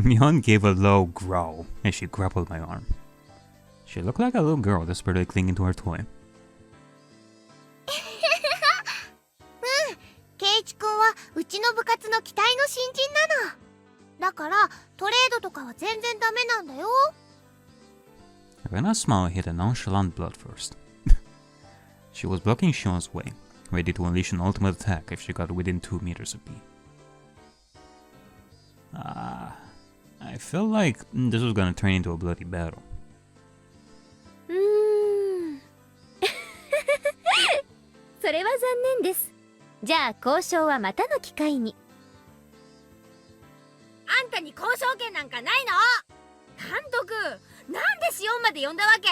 Mion gave a low growl as she grappled my arm. She looked like a little girl desperately clinging to her toy. ケイチ君はうちの部活の期待の新人なの。だからトレードとかは全然ダメなんだよ。Rena's smile hit a nonchalant bloodthirst. She was blocking Shion's way, ready to unleash an ultimate attack if she got within 2 meters of me. I felt like this was gonna turn into a bloody battle. それは残念です。じゃあ交渉はまたの機会に。あんたに交渉権なんかないの。監督、なんでシオンまで呼んだわけ？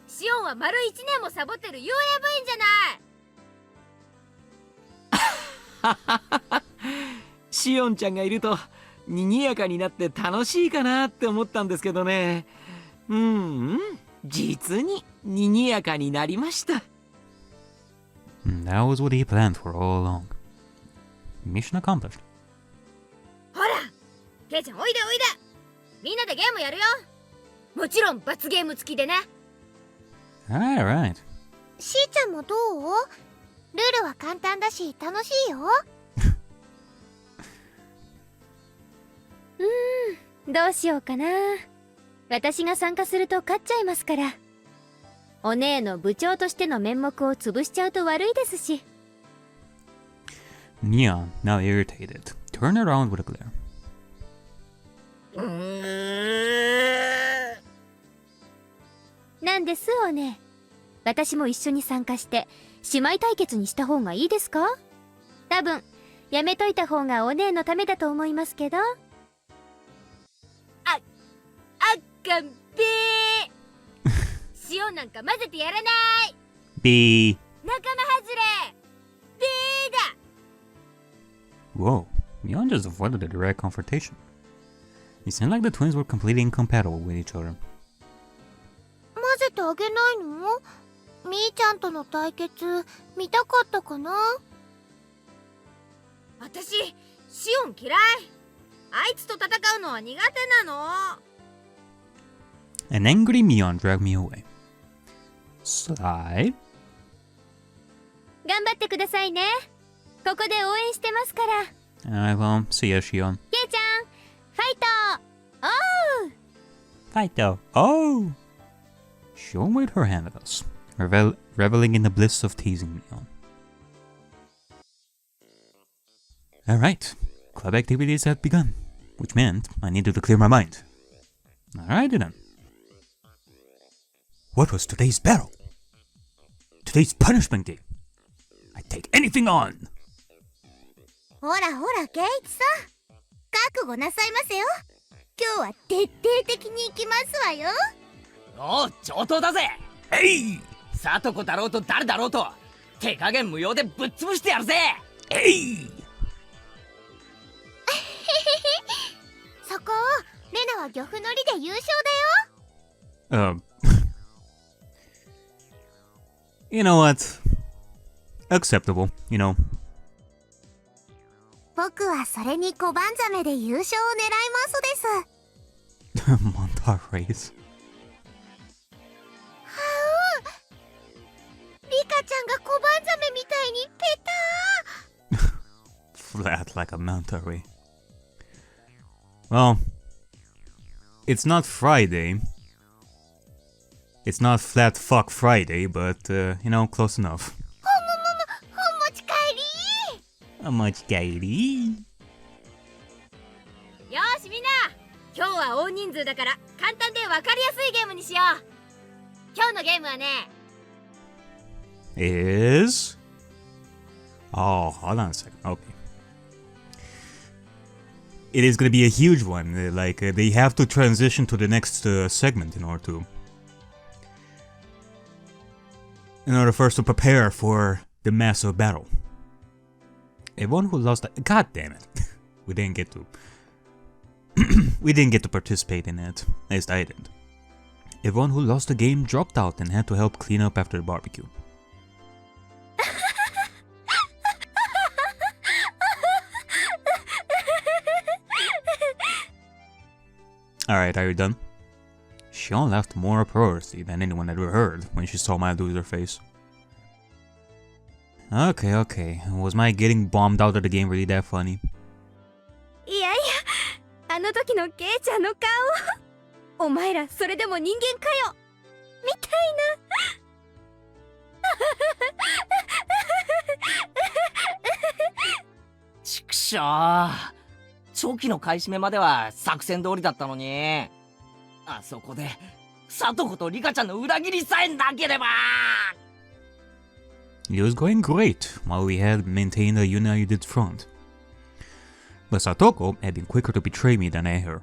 シオンは丸1年もサボってる幽霊部員じゃない。シオンちゃんがいると賑やかになって楽しいかなって思ったんですけどね。実に賑やかになりました。That was what he planned for all along. Mission accomplished. ほら、ケイちゃんおいでおいで。みんなでゲームやるよ。もちろん罰ゲーム付きでね。Alright. しーちゃんもどう？ルールは簡単だし楽しいよ。どうしようかな。私が参加すると勝っちゃいますから。お姉の部長としての面目を潰しちゃうと悪いですし。Neon, now irritated, turned around with a glare. なんですお姉。私も一緒に参加して姉妹対決にした方がいいですか？多分やめといた方がお姉のためだと思いますけど。がんべー。塩なんか混ぜてやらない。B. 仲間外れ。B だ。 Whoa, Mion just avoided a direct confrontation. It seemed like the twins were completely incompatible with each other. 混ぜてあげないの？みーちゃんとの対決見たかったかな？私、シオン嫌い。あいつと戦うのは苦手なの。An angry Mion dragged me away. Slide? 頑張ってくださいね。ここで応援してますから。I will see ya, Shion. ケイちゃん、ファイト！おう！ Fight Oh! Shion waved her hand at us, reveling in the bliss of teasing Mion. Alright, club activities had begun, which meant I needed to clear my mind. Alrighty then. What was today's battle? Today's punishment day. I take anything on! ほらほらケイチさん、覚悟なさいませよ。今日は徹底的に行きますわよ。おう、上等だぜ。えい！さとこだろうと誰だろうと手加減無用でぶっ潰してやるぜ。えい！そこをレナは漁夫の利で優勝だよ。You know what? Acceptable, you know. 僕はそれに小判ザメで優勝を狙いますです。Montar race. リカちゃんが小判ザメみたいにペター。 Flat like a manta ray. Well, it's not Friday. It's not Flat Fuck Friday, but, you know, close enough. お持ち帰り。お持ち帰り。よしみんな、今日は大人数だから簡単で分かりやすいゲームにしよう。今日のゲームはね、is... Oh, hold on a second. Okay. It is gonna be a huge one. They have to transition to the next segment in order for us to prepare for the massive battle. Everyone who lost... God damn it. We didn't get to... we didn't get to participate in it. At least I didn't. Everyone who lost the game dropped out and had to help clean up after the barbecue. Alright, are you done? Shion laughed more uproariously than anyone had ever heard when she saw my loser face. Okay. Was my getting bombed out of the game really that funny? いやいや、あの時のケイちゃんの顔。お前らそれでも人間かよ。みたいな。ちくしょう。チョキの買い占めまでは作戦通りだったのに。あそこで、サトコとリカちゃんの裏切りさえなければ。It was going great while we had maintained a united front. But Satoko had been quicker to betray me than her.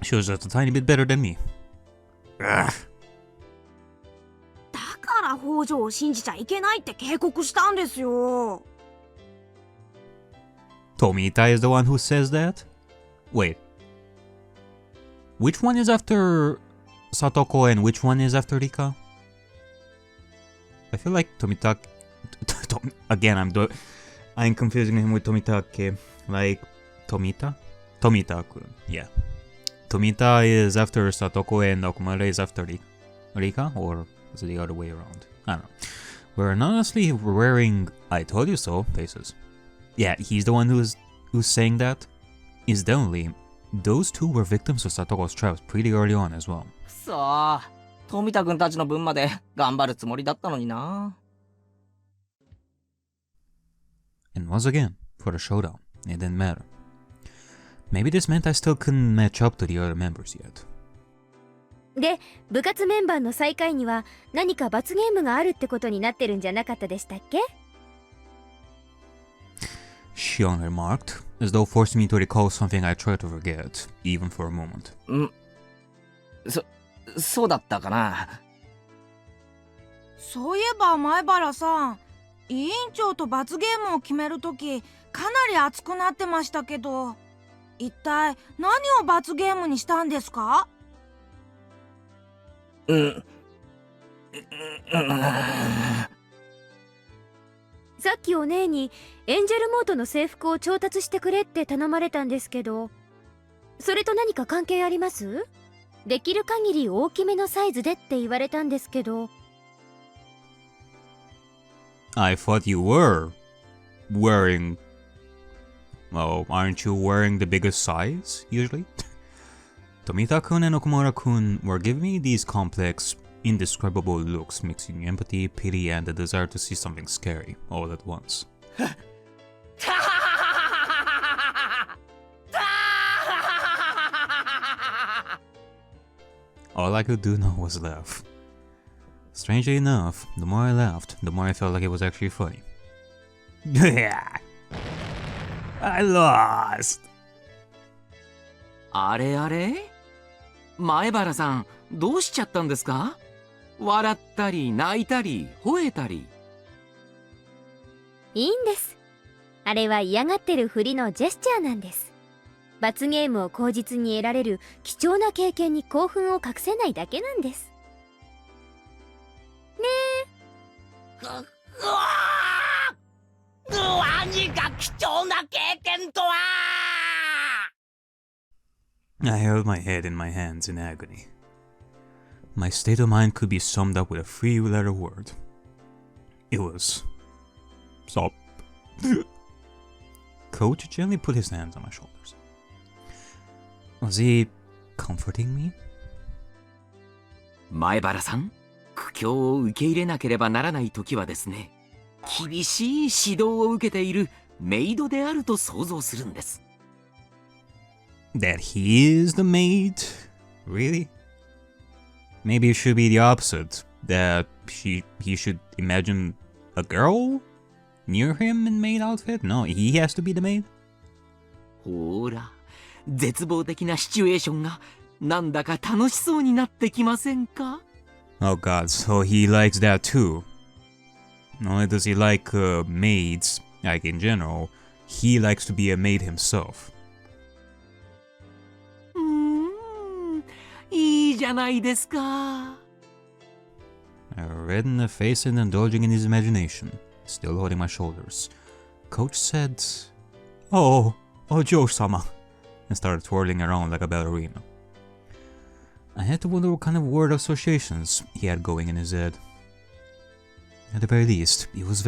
She was just a tiny bit better than me. Ugh. だから北条を信じちゃいけないって警告したんですよ。Tomita is the one who says that? Wait. Which one is after Satoko and which one is after Rika? I feel like Tomita... Again, I'm confusing him with Tomitake. Like, Tomita? Tomita-kun, yeah. Tomita is after Satoko and Okumare is after Rika? Or is it the other way around? I don't know. We're honestly wearing I told you so faces. Yeah, he's the one who's saying that. Incidentally, those two were victims of Satoko's traps pretty early on as well. さあ、富田くんたちの分まで頑張るつもりだったのにな。And once again, for the showdown, it didn't matter. Maybe this meant I still couldn't match up to the other members yet. で、部活メンバーの最下位には何か罰ゲームがあるってことになってるんじゃなかったでしたっけ? Shion remarked, as though forcing me to recall something I tried to forget, even for a moment. そうだったかな。そういえば前原さん、委員長と罰ゲームを決めるときかなり熱くなってましたけど、一体何を罰ゲームにしたんですか？さっきお姉にエンジェルモートの制服を調達してくれって頼まれたんですけど、それと何か関係あります？できる限り大きめのサイズでって言われたんですけど。I thought you were wearing... Oh, aren't you wearing the biggest size, usually? Tomita-kun and Okumura-kun were giving me these complex, indescribable looks, mixing empathy, pity, and the desire to see something scary, all at once. All I could do now was laugh. Strangely enough, the more I laughed, the more I felt like it was actually funny. I lost! あれあれ？前原さん、どうしちゃったんですか？笑ったり泣いたり吠えたり。いいんです。あれは嫌がってるふりのジェスチャーなんです。罰ゲームを口実に得られる貴重な経験に興奮を隠せないだけなんです。ねえ。何が貴重な経験とは！ I held my head in my hands in agony. My state of mind could be summed up with a three-letter word. It was... Stop. Coach gently put his hands on my shoulders. Was he comforting me? 前原さん、苦境を受け入れなければならない時はですね、厳しい指導を受けているメイドであると想像するんです。That he is the maid? Really? Maybe it should be the opposite. That he should imagine a girl near him in maid outfit? No, he has to be the maid? ほら、絶望的なシチュエーションがなんだか楽しそうになってきませんか? Oh god, so he likes that too. Not only does he like maids, like in general, he likes to be a maid himself. いいじゃないですか。I read in the face and indulging in his imagination, still holding my shoulders. Coach said, Oh, Joe-sama, and started twirling around like a ballerina. I had to wonder what kind of word associations he had going in his head. At the very least, it was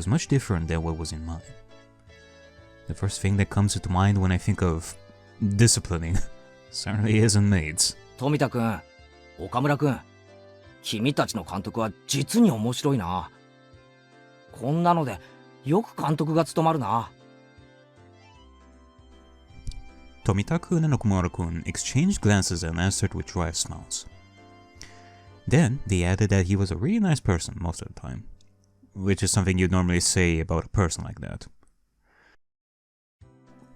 much different than what was in mine. The first thing that comes to mind when I think of disciplining certainly isn't maids. 富田くん、岡村くん、君たちの監督は実に面白いな。こんなのでよく監督が務まるな。Tomita-kun and Okumura-kun exchanged glances and answered with dry smiles. Then, they added that he was a really nice person most of the time, which is something you'd normally say about a person like that.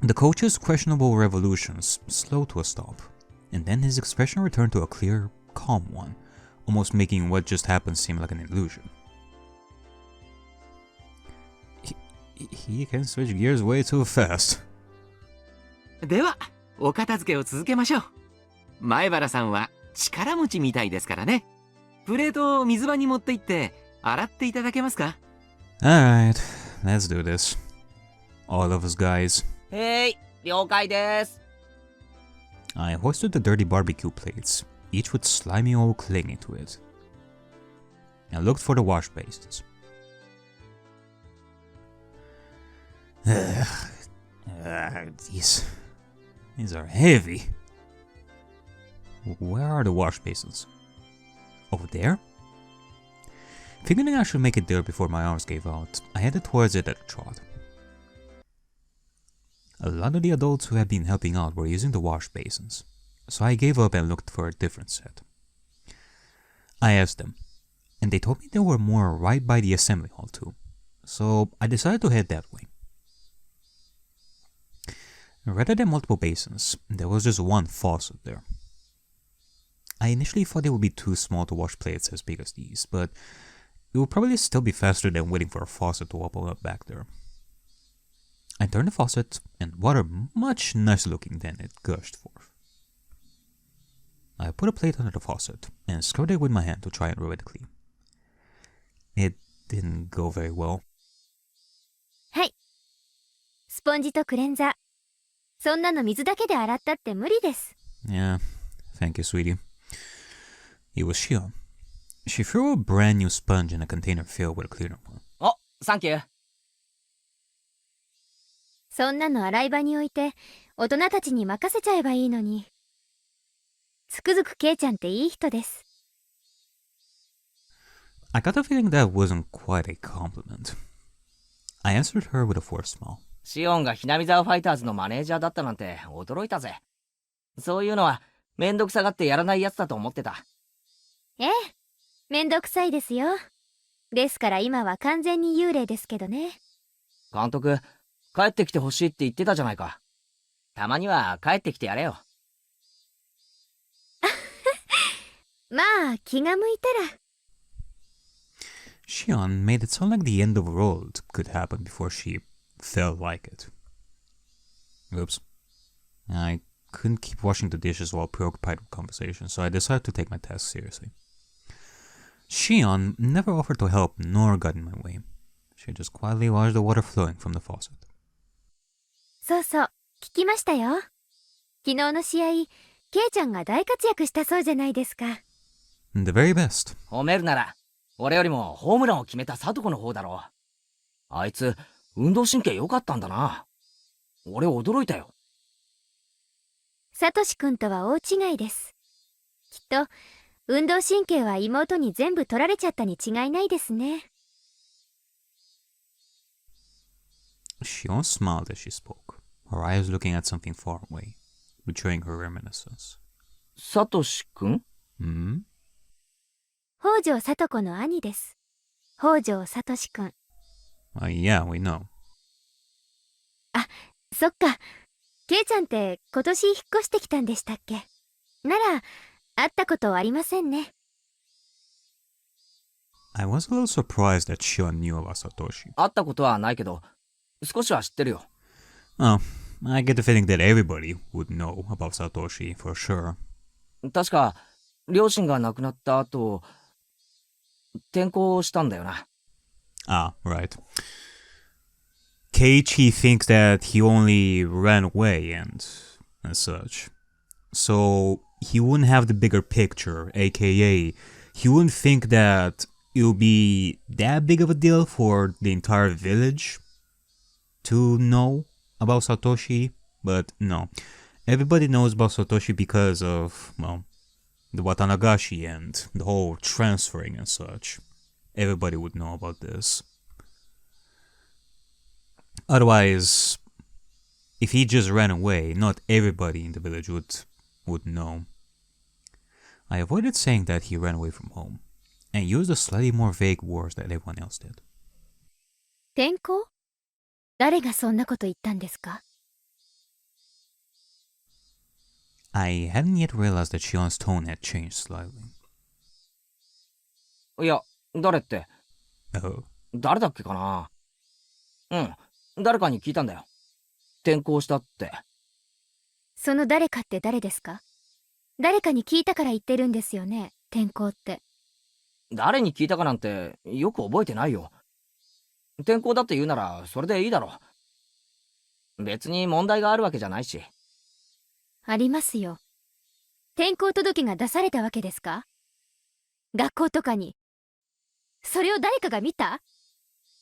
The coach's questionable revolutions slowed to a stop, and then his expression returned to a clear, calm one, almost making what just happened seem like an illusion. He can switch gears way too fast. ではお片付けを続けましょう。前原さんは力持ちみたいですからね。プレートを水場に持って行って洗っていただけますか？ Alright, let's do this. All of us guys. 了解です。I hoisted the dirty barbecue plates, each with slimy oil clinging to it. I looked for the wash basins. These are heavy. Where are the wash basins? Over there? Figuring I should make it there before my arms gave out, I headed towards it at a trot. A lot of the adults who had been helping out were using the wash basins, so I gave up and looked for a different set. I asked them, and they told me there were more right by the assembly hall too, so I decided to head that way. Rather than multiple basins, there was just one faucet there. I initially thought it would be too small to wash plates as big as these, but it would probably still be faster than waiting for a faucet to open up back there. I turned the faucet, and water much nicer looking than it gushed forth. I put a plate under the faucet, and scrubbed it with my hand to try and rub it clean. It didn't go very well. はい。スポンジとクレンザー。そんなの水だけで洗ったって無理です。Yeah, thank you, sweetie. It was Shion. She threw a brand new sponge in a container filled with a cleaner one. お、サンキュー。そんなの洗い場に置いて、大人たちに任せちゃえばいいのに。つくづくケイちゃんっていい人です。I got the feeling that wasn't quite a compliment. I answered her with a forced smile. シオンがひなみざわファイターズのマネージャーだったなんて驚いたぜ。そういうのはめんどくさがってやらないやつだと思ってた。ええ、めんどくさいですよ。ですから今は完全に幽霊ですけどね。監督、帰ってきてほしいって言ってたじゃないか。たまには帰ってきてやれよ。まあ気が向いたら。Shion made it sound like the end of the world could happen before she felt like it. Oops. I couldn't keep washing the dishes while preoccupied with conversation, so I decided to take my task seriously. Shion never offered to help nor got in my way. She just quietly watched the water flowing from the faucet. そうそう、聞きましたよ。昨日の試合、ケイちゃんが大活躍したそうじゃないですか。The very best. 褒めるなら、俺よりもホームランを決めたサトコの方だろう。あいつ、運動神経良かったんだな。俺驚いたよ。サトシ君とは大違いです。きっと、運動神経は妹に全部取られちゃったに違いないですね。Shion smiled as she spoke, her eyes looking at something far away, betraying her reminiscence. サトシ君？ Hmm? 北条聡子の兄です。北条聡君。Yeah, we know. あ、そっか。ケイちゃんって今年引っ越してきたんでしたっけ？なら、会ったことありませんね。I was a little surprised that Shion knew about Satoshi. 会ったことはないけど、少しは知ってるよ。Oh, I get the feeling that everybody would know about Satoshi for sure. 確か、両親が亡くなった後、転校したんだよな。Ah, right. Keiichi thinks that he only ran away and such. So he wouldn't have the bigger picture, aka he wouldn't think that it would be that big of a deal for the entire village to know about Satoshi, but no. Everybody knows about Satoshi because of, well, the Watanagashi and the whole transferring and such. Everybody would know about this. Otherwise, if he just ran away, not everybody in the village would know. I avoided saying that he ran away from home, and used a slightly more vague words that everyone else did. 転校？誰がそんなこと言ったんですか？ I hadn't yet realized that Shion's tone had changed slightly. いや、誰って。Oh. 誰だっけかな。うん、誰かに聞いたんだよ。転校したって。その誰かって誰ですか？誰かに聞いたから言ってるんですよね、転校って。誰に聞いたかなんてよく覚えてないよ。転校だって言うならそれでいいだろ。別に問題があるわけじゃないし。ありますよ。転校届が出されたわけですか？学校とかに。それを誰かが見た？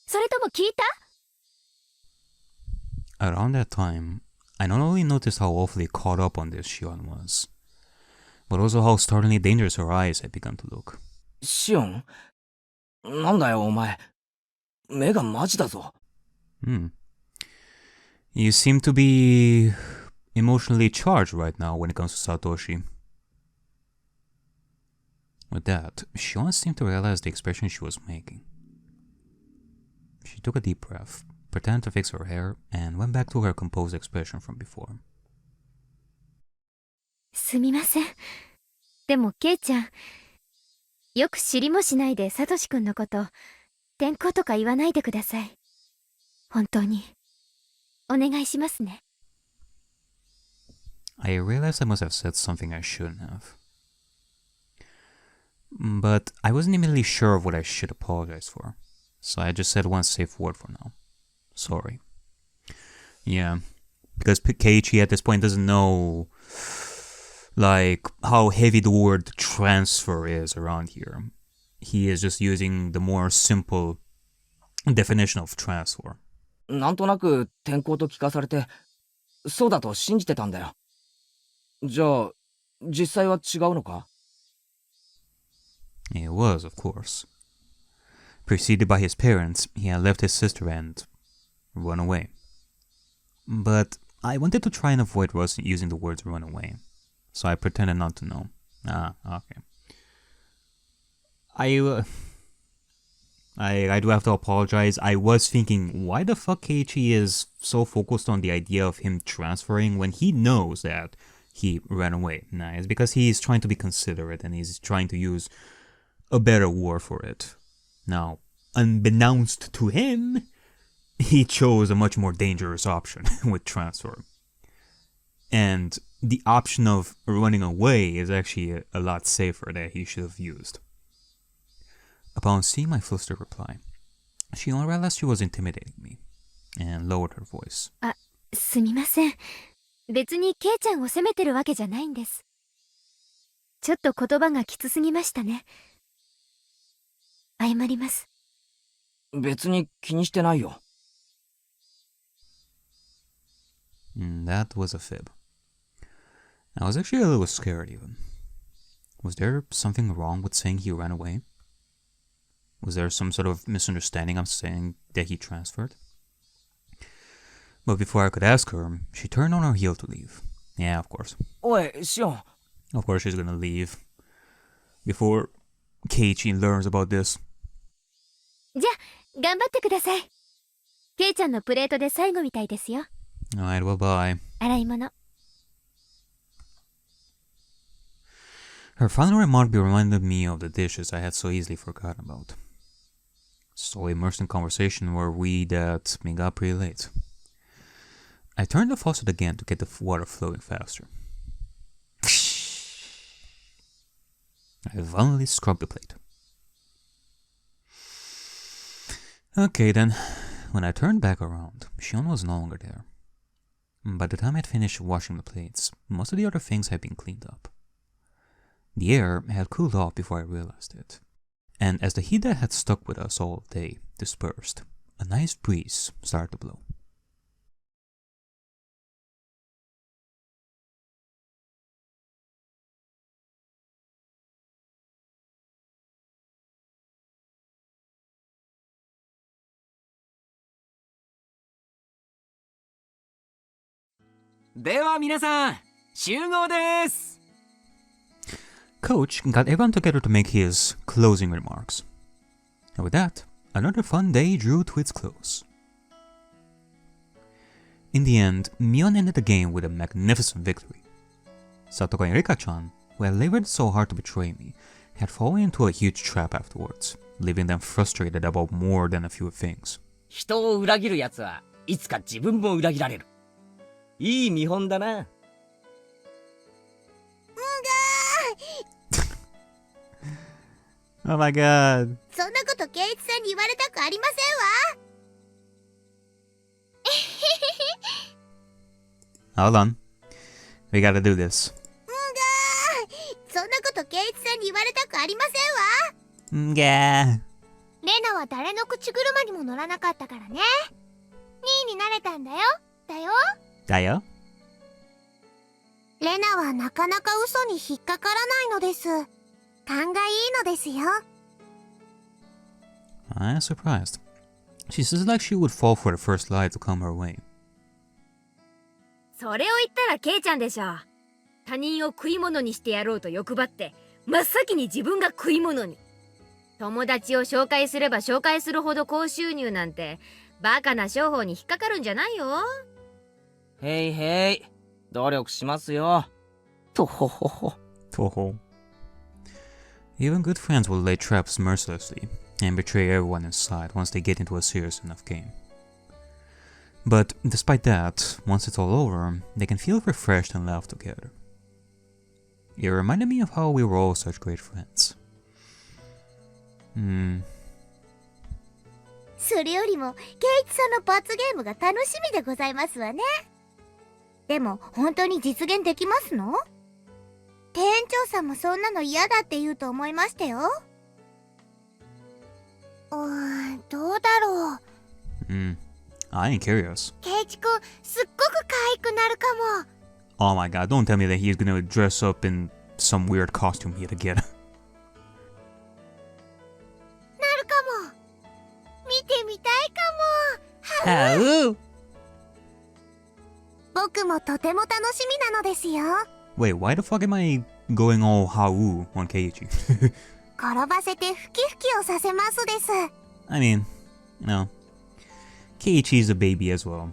それとも聞いた？ Around that time, I not only noticed how awfully caught up on this Shion was, but also how startlingly dangerous her eyes had begun to look. シオン？なんだよお前。目がマジだぞ。You seem to be emotionally charged right now when it comes to Satoshi. With that, Shion seemed to realize the expression she was making. She took a deep breath, pretended to fix her hair, and went back to her composed expression from before. すみません。でもケイちゃん、よく知りもしないでサトシ君のこと、転校とか言わないでください。本当に。お願いしますね。I realized I must have said something I shouldn't have. But I wasn't immediately sure of what I should apologize for, so I just said one safe word for now. Sorry. Yeah, because Keiichi at this point doesn't know, like, how heavy the word transfer is around here. He is just using the more simple definition of transfer. なんとなく転校と聞かされて、そうだと信じてたんだよ。じゃあ、実際は違うのか？ It was, of course. Preceded by his parents, he had left his sister and run away. But I wanted to try and avoid using the words run away, so I pretended not to know. Ah, okay. I do have to apologize. I was thinking, why the fuck Keiichi is so focused on the idea of him transferring when he knows that he ran away? Nah, it's because he's trying to be considerate and he's trying to use a better word for it. Now, unbeknownst to him, he chose a much more dangerous option with transfer. And the option of running away is actually a lot safer that he should have used. Upon seeing my flustered reply, she realized she was intimidating me, and lowered her voice. あ、すみません。別にケイちゃんを責めてるわけじゃないんです。ちょっと言葉がきつすぎましたね。謝ります。別に気にしてないよ。That was a fib. I was actually a little scared even. Was there something wrong with saying he ran away? Was there some sort of misunderstanding I'm saying that he transferred? But before I could ask her, she turned on her heel to leave. Yeah, of course. おい、シオン。Of course she's gonna leave. Before Keiichi learns about this. じゃあ、頑張ってください。ケイちゃんのプレートで最後みたいですよ。Alright, well, bye. 洗い物。Her final remark reminded me of the dishes I had so easily forgotten about. So immersed in conversation were we that we got pretty late. I turned the faucet again to get the water flowing faster. I violently scrubbed the plate. Okay then, when I turned back around, Shion was no longer there. By the time I'd finished washing the plates, most of the other things had been cleaned up. The air had cooled off before I realized it, and as the heat that had stuck with us all day dispersed, a nice breeze started to blow.では皆さん、集合です。 Coach got everyone together to make his closing remarks. And with that, another fun day drew to its close. In the end, Mion ended the game with a magnificent victory. Satoko and Rika-chan, who had labored so hard to betray me, had fallen into a huge trap afterwards, leaving them frustrated about more than a few things. 人を裏切る奴はいつか自分も裏切られる。いい見本だな。Oh my god. そんなこと圭一さんに言われたくありませんわ。Hold on. We gotta do this. そんなこと圭一さんに言われたくありませんわ。Nga. レナは誰の口車にも乗らなかったからね。2位になれたんだよ。だよ。レナはなかなか嘘に引っかからないのです。勘がいいのですよ。I am surprised. She says like she would fall for the first lie to come her way. それを言ったらケイちゃんでしょ。他人を食い物にしてやろうと欲張って真っ先に自分が食い物に。友達を紹介すれば紹介するほど高収入なんてバカな商法に引っかかるんじゃないよ。へいへい、努力しますよ。とほほほ。とほ。Even good friends will lay traps mercilessly and betray everyone inside once they get into a serious enough game. But despite that, once it's all over, they can feel refreshed and laugh together. It reminded me of how we were all such great friends. それよりもケイチさんの罰ゲームが楽しみでございますわね。でも本当に実現できますの？店長さんもそんなの嫌だって言うと思いましたよ。どうだろう。I ain't curious. ケイチくんすっごく可愛くなるかも。Oh my god, don't tell me that he's gonna dress up in some weird costume yet again. なるかも。見てみたいかも。How? 僕もとても楽しみなのですよ。Wait, why the fuck am I going all how on Keiichi? 転ばせてふきふきをさせますです。I mean, no. Keiichi's a baby as well.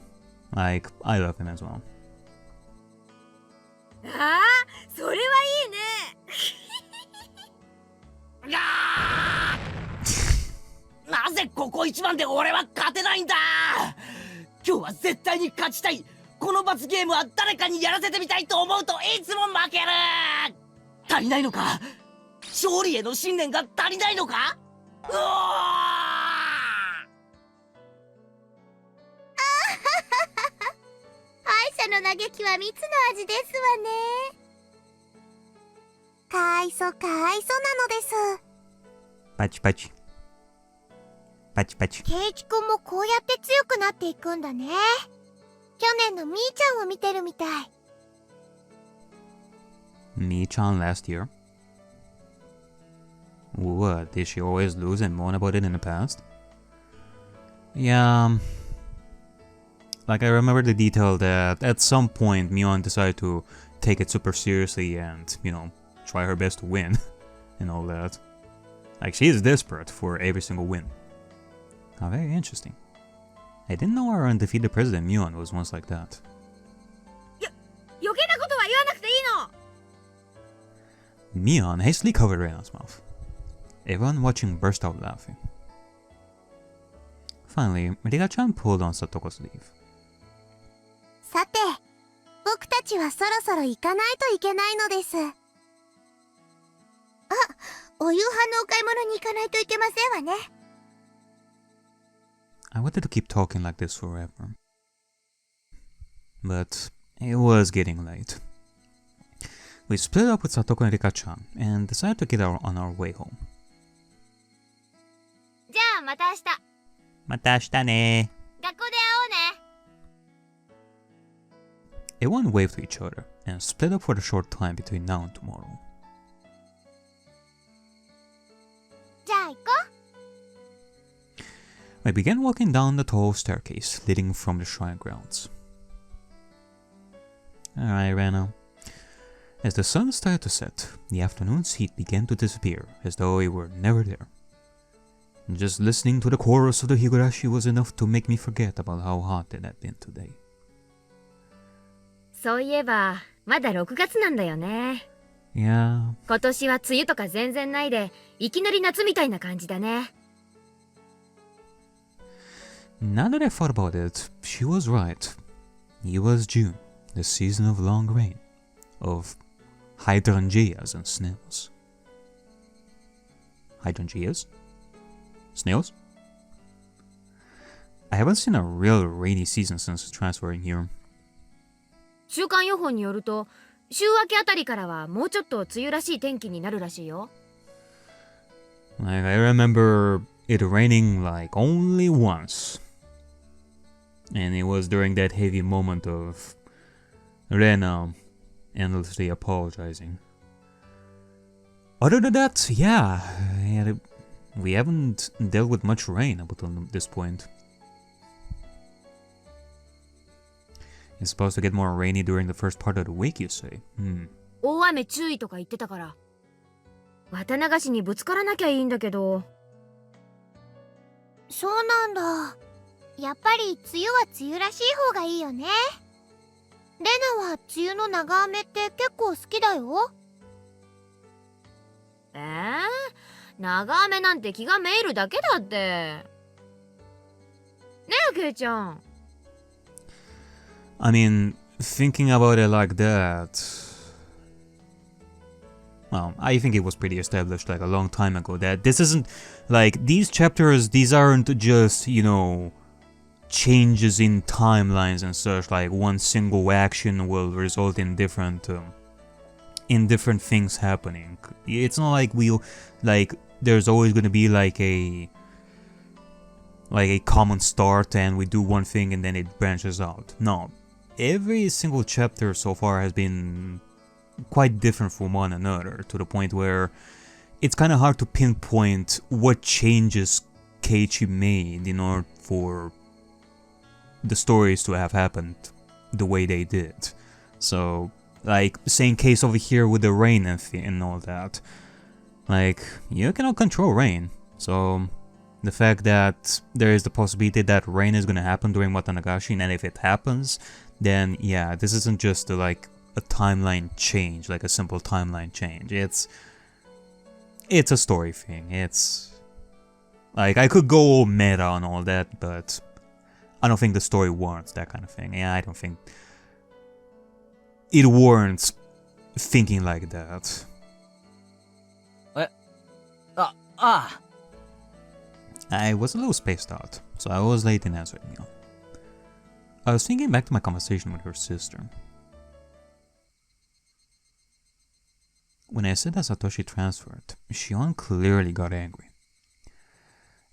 Like, I love him as well. ああ、それはいいね。なぜここ一番で俺は勝てないんだ。今日は絶対に勝ちたい。この罰ゲームは誰かにやらせてみたいと思うといつも負ける。足りないのか。勝利への信念が足りないのか。うわ敗者の嘆きは蜜の味ですわね。かわいそうなのです。パチパチ。パチパチ。ケイチくんもこうやって強くなっていくんだね。去年のみーちゃんを見てるみたい。Mi-chan last year? What, did she always lose and moan about it in the past? Yeah... Like, I remember the detail that at some point Mion decided to take it super seriously and, you know, try her best to win and all that. Like, she is desperate for every single win. How very interesting. I didn't know our undefeated president Mion was once like that. 余計なことは言わなくていいの。 Mion hastily covered Reina's mouth. Everyone watching burst out laughing. Finally, Riga-chan pulled on Satoko's sleeve. さて、僕たちはそろそろ行かないといけないのです。あ、お夕飯のお買い物に行かないといけませんわね。I wanted to keep talking like this forever. But it was getting late. We split up with Satoko and Rika-chan and decided to get on our way home. じゃあまた明日。また明日ね。学校で会おうね。 Everyone waved to each other and split up for the short time between now and tomorrow. じゃあ行こ I began walking down the tall staircase leading from the shrine grounds. Alright, Rana. As the sun started to set, the afternoon's heat began to disappear as though it were never there. Just listening to the chorus of the Higurashi was enough to make me forget about how hot it had been today. そういえばまだ6月なんだよね。 Yeah. 今年は梅雨とか全然ないで、いきなり夏みたいな感じだね。 Now that I thought about it, she was right. It was June, the season of long rain, of hydrangeas and snails. Hydrangeas? Snails? I haven't seen a real rainy season since transferring here. 週間予報によると、週明けあたりからはもうちょっと梅雨らしい天気になるらしいよ。 Like, I remember it raining like only once. And it was during that heavy moment of Rena endlessly apologizing. Other than that, yeah, we haven't dealt with much rain up until this point. It's supposed to get more rainy during the first part of the week, you say? 大雨注意とか言ってたから。綿流しにぶつからなきゃいいんだけど。う。そうなんだ。やっぱり梅雨は梅雨らしい方がいいよね。レナは梅雨の長雨って結構好きだよ。長雨なんて気がめいるだけだって。ねえ、ケイちゃん。I mean, thinking about it like that... Well, I think it was pretty established like a long time ago that this isn't... Like, these chapters, these aren't just, you know... changes in timelines and such, like one single action will result in different things happening. It's not like there's always gonna be like a common start and we do one thing and then it branches out. No, every single chapter so far has been quite different from one another, to the point where it's kind of hard to pinpoint what changes Keiichi made in order for the stories to have happened the way they did. So, like, same case over here with the rain and all that. Like, you cannot control rain. So, the fact that there is the possibility that rain is gonna happen during Watanagashi, and if it happens, then yeah, this isn't just like a timeline change, like a simple timeline change. It's a story thing. It's like, I could go all meta on all that, but I don't think the story warrants that kind of thing. Yeah, I don't think it warrants thinking like that. I was a little spaced out, so I was late in answering you. I was thinking back to my conversation with her sister. When I said that Satoshi transferred, Shion clearly got angry.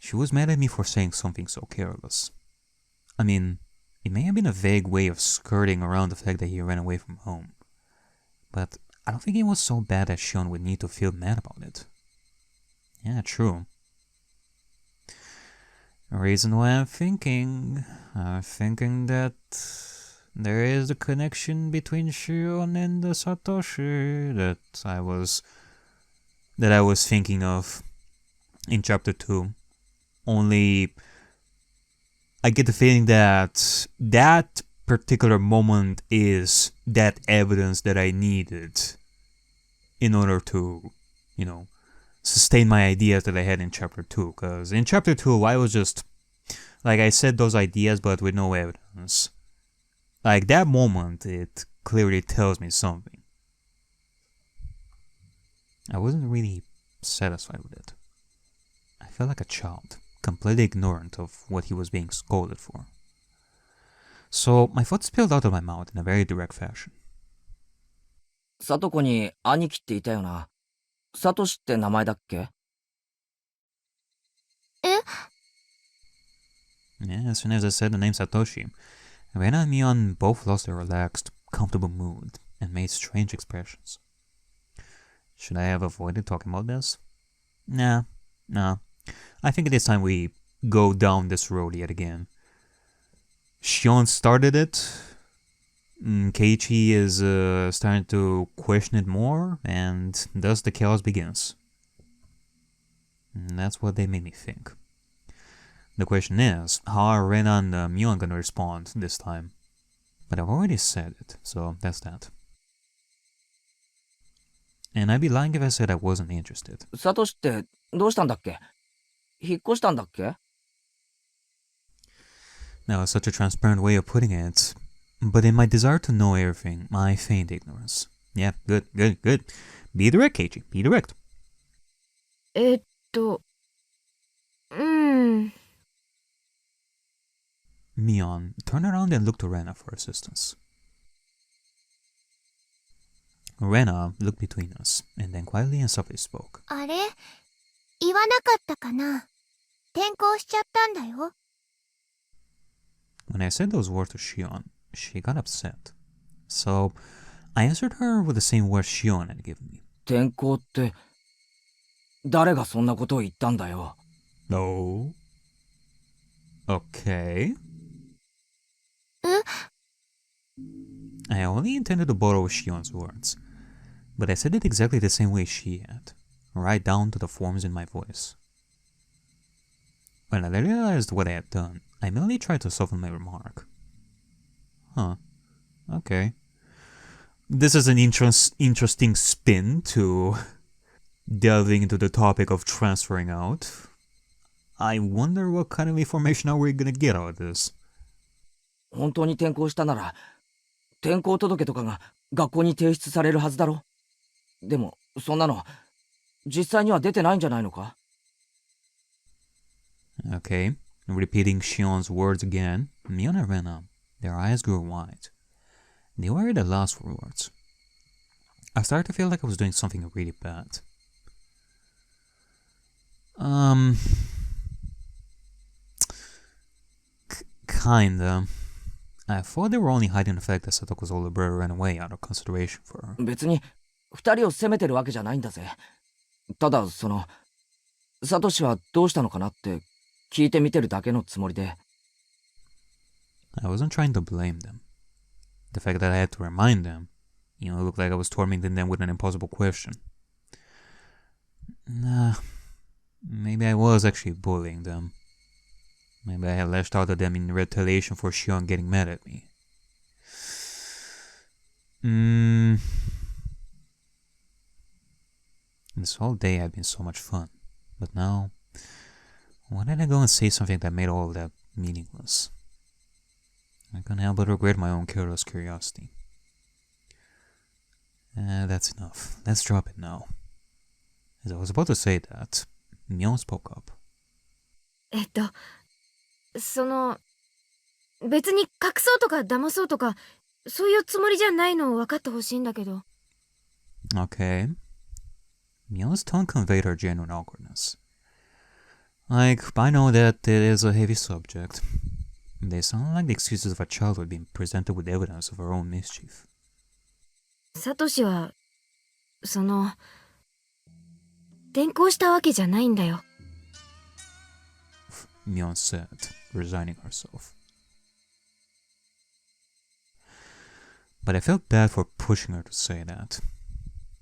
She was mad at me for saying something so careless. I mean, it may have been a vague way of skirting around the fact that he ran away from home, but I don't think it was so bad that Shion would need to feel mad about it. Yeah, true. The reason why I'm thinking that there is a connection between Shion and the Satoshi that I was thinking of in chapter 2. Only I get the feeling that that particular moment is that evidence that I needed in order to, you know, sustain my ideas that I had in chapter 2. Because in chapter 2, I was just, like, I said those ideas but with no evidence. Like, that moment, it clearly tells me something. I wasn't really satisfied with it. I felt like a child, completely ignorant of what he was being scolded for. So my thoughts spilled out of my mouth in a very direct fashion. サトコに兄貴っていたよな。サトシって名前だっけ？ Yeah, as soon as I said the name Satoshi, Rena and Mion both lost their relaxed, comfortable mood and made strange expressions. Should I have avoided talking about this? Nah. I think it is time we go down this road yet again. Shion started it. Keiichi is starting to question it more, and thus the chaos begins. And that's what they made me think. The question is, how are Rena and Mion gonna respond this time? But I've already said it, so that's that. And I'd be lying if I said I wasn't interested. サトシってどうしたんだっけ？引っ越したんだっけ？ That was such a transparent way of putting it. But in my desire to know everything, I feigned ignorance. Yeah, good. Be direct, Keiichi. Be direct. うん。 Mion turned around and looked to Rena for assistance. Rena looked between us, and then quietly and softly spoke. あれ言わなかったかな？転校しちゃったんだよ。 When I said those words to Shion, she got upset. So I answered her with the same words Shion had given me. 転校って誰がそんなことを言ったんだよ。 No. Okay. I only intended to borrow Shion's words, but I said it exactly the same way she had, right down to the forms in my voice. When I realized what I had done, I merely tried to soften my remark. Huh. Okay. This is an interesting spin to delving into the topic of transferring out. I wonder what kind of information are we gonna get out of this. 本当に転校したなら、転校届とかが学校に提出されるはずだろ。でも、そんなの、実際には出てないんじゃないのか？ Okay. Repeating Shion's words again, Mion and Rena, their eyes grew wide. They were at a loss for words. I started to feel like I was doing something really bad. Kinda. I thought they were only hiding the fact that Satoko's older brother ran away out of consideration for her. 別に、二人を責めてるわけじゃないんだぜ。ただ、サトシはどうしたのかなって聞いてみてるだけのつもりで。I wasn't trying to blame them. The fact that I had to remind them, looked like I was tormenting them with an impossible question. Nah, maybe I was actually bullying them. Maybe I had lashed out at them in retaliation for Shion getting mad at me. This whole day had been so much fun, but now, why did I go and say something that made all of that meaningless? I couldn't help but regret my own careless curiosity. That's enough. Let's drop it now. As I was about to say that, Mion spoke up. 別に隠そうとか騙そうとか、そういうつもりじゃないのを分かってほしいんだけど。Okay. Mion's tone conveyed her genuine awkwardness. Like, I know that it is a heavy subject. They sound like the excuses of a child who had been presented with evidence of her own mischief. サトシは、転校したわけじゃないんだよ。Mion said, resigning herself. But I felt bad for pushing her to say that.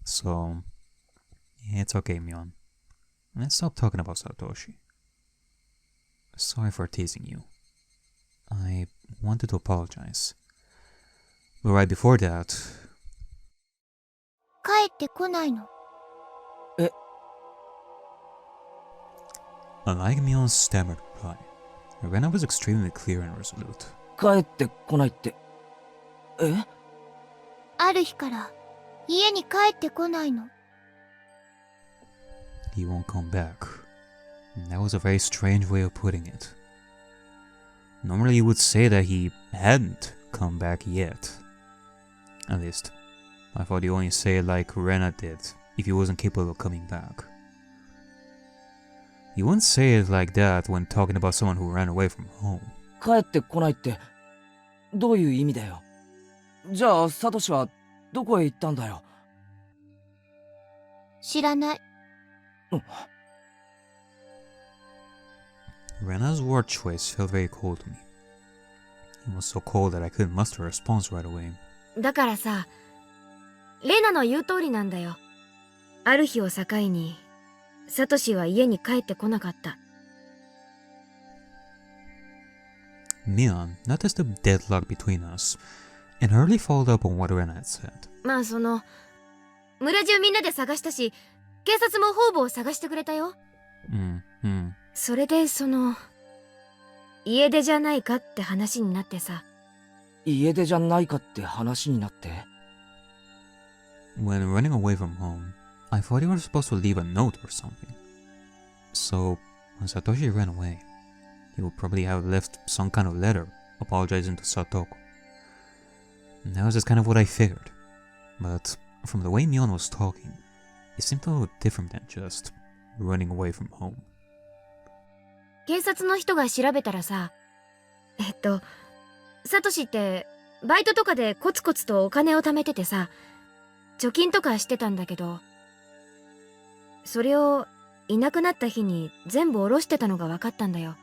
So, it's okay, Mion. Let's stop talking about Satoshi. Sorry for teasing you. I wanted to apologize. But right before that... 帰ってこないの？ Unlike Mion's stammered reply, Rena was extremely clear and resolute. 帰ってこないって。ある日から家に帰ってこないの。 He won't come back. That was a very strange way of putting it. Normally you would say that he hadn't come back yet. At least, I thought you only say it like Rena did if you wasn't capable of coming back. You wouldn't say it like that when talking about someone who ran away from home. 帰ってこないってどういう意味だよ。じゃあサトシはどこへ行ったんだよ。知らない。Rena's word choice felt very cold to me. It was so cold that I couldn't muster a response right away. だからさ、レナの言う通りなんだよ。ある日を境にサトシは家に帰ってこなかった。Mion noticed the deadlock between us and hurriedly followed up on what Rena had said. まあ村中みんなで探したし、警察も方々を探してくれたよ。それで家出じゃないかって話になってさ。家出じゃないかって話になって。When running away from home, I thought you were supposed to leave a note or something. So, when Satoshi ran away, he would probably have left some kind of letter apologizing to Satoko. And that was just kind of what I figured. But from the way Mion was talking, it seemed a little different than just running away from home. 警察の人が調べたらさ、サトシってバイトとかでコツコツとお金を貯めててさ、貯金とかしてたんだけど、それをいなくなった日に全部下ろしてたのが分かったんだよ。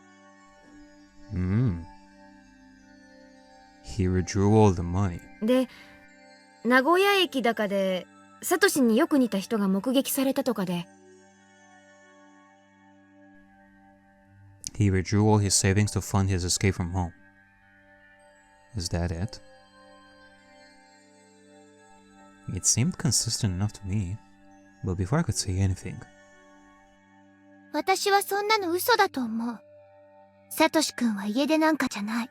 He withdrew all the money. で、名古屋駅だかでサトシによく似た人が目撃されたとかで。He withdrew all his savings to fund his escape from home. Is that it? It seemed consistent enough to me, but before I could say anything, 私はそんなの嘘だと思う。サトシ君は家出なんかじゃない。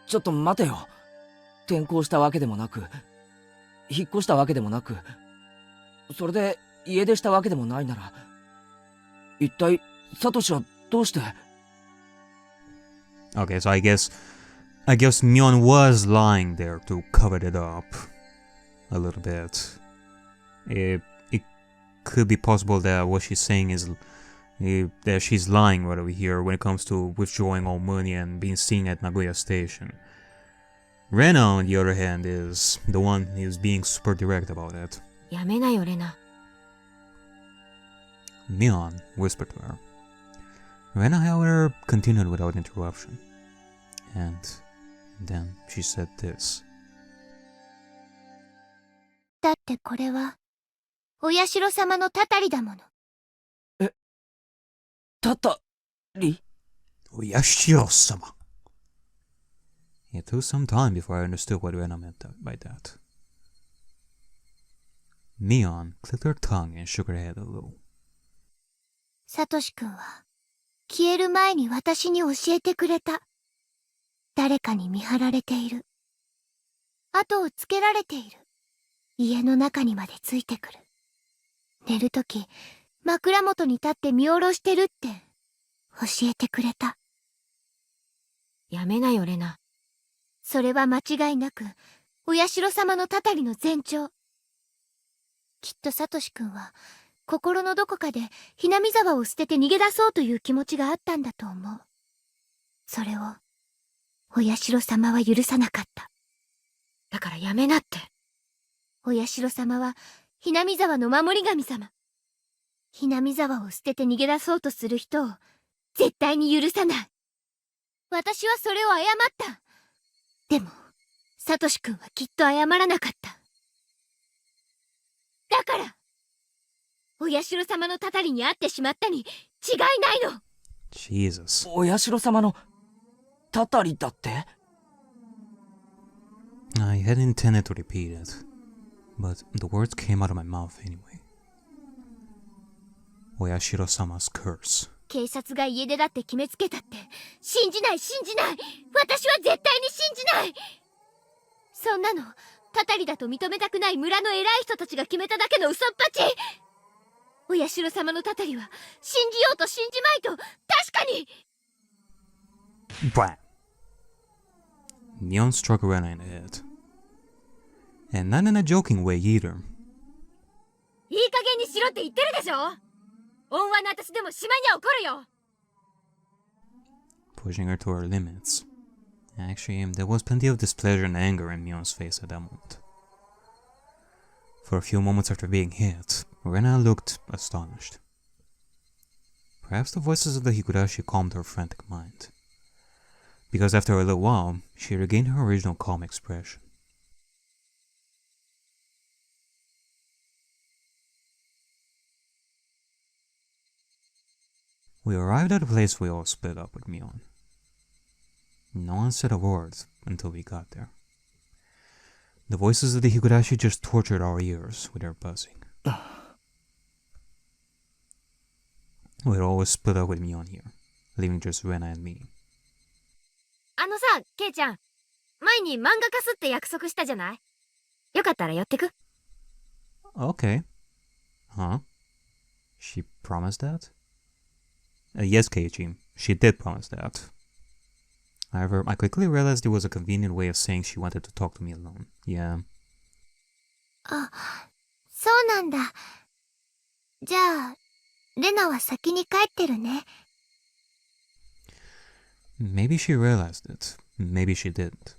ちょっと待てよ。転校したわけでもなく、引っ越したわけでもなく、それで家出したわけでもないなら、一体サトシはどうして。 Okay, so I guess Mion was lying there to cover it up a little bit. It could be possible that what she's saying is that she's lying right over here when it comes to withdrawing all money and being seen at Nagoya Station. Rena, on the other hand, is the one who's being super direct about it. やめなよ、レナ。Mion whispered to her. Rena, however, continued without interruption. And then she said this. だってこれは、お社様のたたりだもの。たたりOyashiro-sama. It took some time before I understood what Rena meant by that. Mion clicked her tongue and shook her head a little. サトシ君は、消える前に私に教えてくれた。誰かに見張られている。後をつけられている。家の中にまでついてくる。寝るとき、枕元に立って見下ろしてるって教えてくれた。やめなよ、レナ。それは間違いなく、お社様のたたりの前兆。きっとサトシ君は、心のどこかでHinamizawaを捨てて逃げ出そうという気持ちがあったんだと思う。それを、お社様は許さなかった。だからやめなって。お社様は、Hinamizawaの守り神様。Hinamizawaを捨てて逃げ出そうとする人を、絶対に許さない。私はそれを謝った。でも、サトシ君はきっと謝らなかった。だから、お社様のたたりに会ってしまったに違いないの。Jesus. お社様のたたりだって。 I had intended to repeat it, but the words came out of my mouth anyway. Oyashiro-sama's curse. 警察が家出だって決めつけたって、信じない。私は絶対に信じない。そんなの、たたりだと認めたくない村の偉い人たちが決めただけの嘘っぱち。お社様のたたりは、信じようと信じまいと、確かに。Bam! Mion struck Rena in the head. And not in a joking way either. いい加減にしろって言ってるでしょ。恩和の私でもしまいには怒るよ。 Pushing her to her limits. Actually, there was plenty of displeasure and anger in Mion's face at that moment. For a few moments after being hit, Rena looked astonished. Perhaps the voices of the Higurashi calmed her frantic mind, because after a little while, she regained her original calm expression. We arrived at a place we all split up with Mion. No one said a word until we got there. The voices of the Higurashi just tortured our ears with their buzzing. We'd always split up with Mion here, leaving just Rena and me. あのさ、ケイちゃん。前に漫画化すって約束したじゃない。よかったら寄ってく。 Okay. Huh? She promised that? Yes, Keiichi, she did promise that. However, I quickly realized it was a convenient way of saying she wanted to talk to me alone. Yeah. あ、そうなんだ。じゃあ、レナは先に帰ってるね。Maybe she realized it. Maybe she didn't.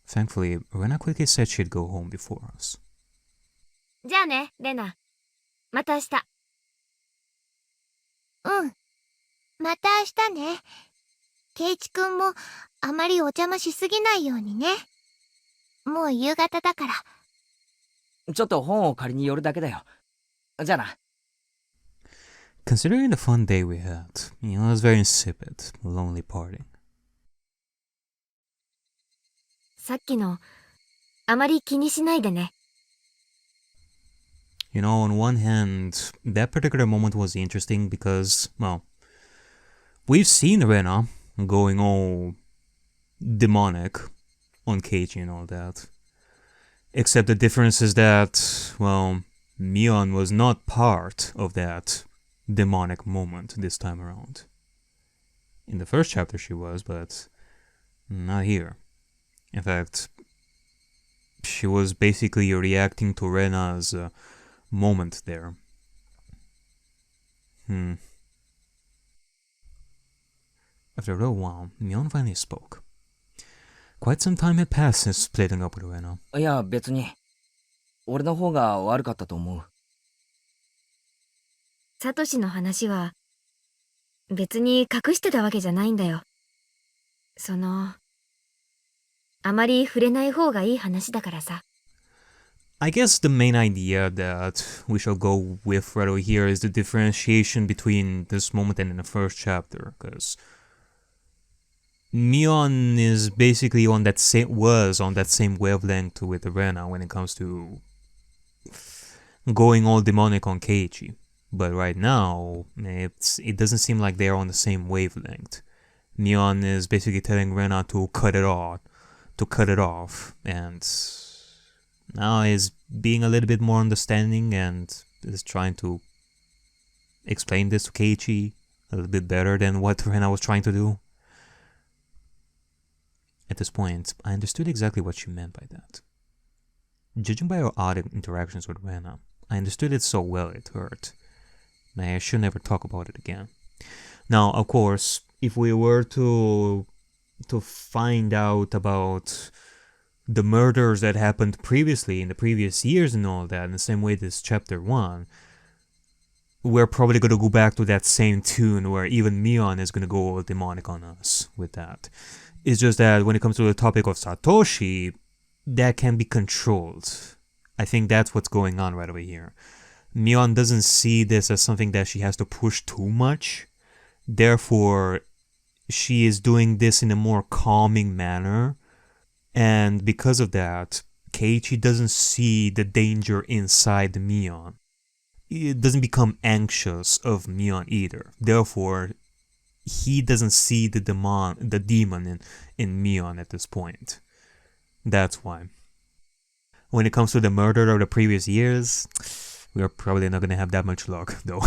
Thankfully, Rena quickly said she'd go home before us. じゃあね、レナ。また明日。うん。また明日ね。ケイチくんもあまりお邪魔しすぎないようにね。もう夕方だから。ちょっと本を借りに寄るだけだよ。じゃあな。Considering the fun day we had, it was very insipid, lonely parting. さっきの、あまり気にしないでね。You know, on one hand, that particular moment was interesting because, well, we've seen Rena going all demonic on Keiichi and all that. Except the difference is that, well, Mion was not part of that demonic moment this time around. In the first chapter she was, but not here. In fact, she was basically reacting to Rena's moment there. After a little while, Mion finally spoke. Quite some time had passed since splitting up with Rena. いや、別に。俺の方が悪かったと思う。サトシの話は、別に隠してたわけじゃないんだよ。あまり触れない方がいい話だからさ。I guess the main idea that we shall go with right over here is the differentiation between this moment and in the first chapter, because Mion is basically on that same wavelength with Rena when it comes to going all demonic on Keiichi. But right now, it doesn't seem like they're on the same wavelength. Mion is basically telling Rena to cut it off, and now is being a little bit more understanding and is trying to explain this to Keiichi a little bit better than what Rena was trying to do. At this point, I understood exactly what she meant by that. Judging by her odd interactions with Rena, I understood it so well it hurt. I should never talk about it again. Now, of course, if we were to find out about the murders that happened previously in the previous years and all that, in the same way this chapter 1, we're probably going to go back to that same tune where even Mion is going to go all demonic on us with that. It's just that when it comes to the topic of Satoshi, that can be controlled. I think that's what's going on right over here. Mion doesn't see this as something that she has to push too much. Therefore, she is doing this in a more calming manner. And because of that, Keiichi doesn't see the danger inside Mion. It doesn't become anxious of Mion either. Therefore, he doesn't see the demon in Mion at this point. That's why. When it comes to the murder of the previous years, we're probably not going to have that much luck, though.